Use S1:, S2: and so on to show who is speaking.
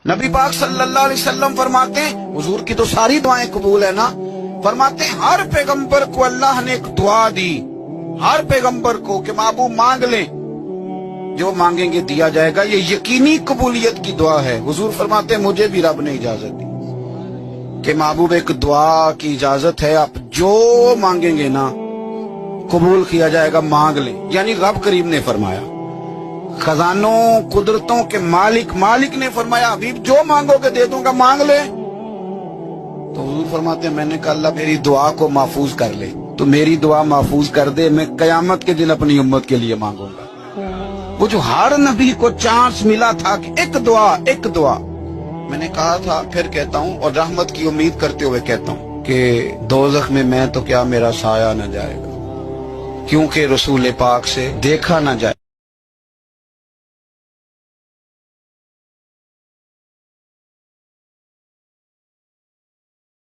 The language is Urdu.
S1: نبی پاک صلی اللہ علیہ وسلم فرماتے ہیں، حضور کی تو ساری دعائیں قبول ہے نا، فرماتے ہیں ہر پیغمبر کو اللہ نے ایک دعا دی، ہر پیغمبر کو کہ محبوب مانگ لیں، جو مانگیں گے دیا جائے گا، یہ یقینی قبولیت کی دعا ہے۔ حضور فرماتے ہیں مجھے بھی رب نے اجازت دی کہ محبوب ایک دعا کی اجازت ہے، آپ جو مانگیں گے نا قبول کیا جائے گا، مانگ لیں۔ یعنی رب کریم نے فرمایا، خزانوں قدرتوں کے مالک نے فرمایا حبیب جو مانگو گے دے دوں گا، مانگ لے۔ تو حضور فرماتے ہیں میں نے کہا اللہ میری دعا کو محفوظ کر لے، تو میری دعا محفوظ کر دے، میں قیامت کے دن اپنی امت کے لیے مانگوں گا۔ وہ جو ہر نبی کو چانس ملا تھا کہ ایک دعا، میں نے کہا تھا پھر کہتا ہوں اور رحمت کی امید کرتے ہوئے کہتا ہوں کہ دوزخ میں میں تو کیا میرا سایہ نہ جائے گا، کیونکہ رسول پاک سے دیکھا نہ جائے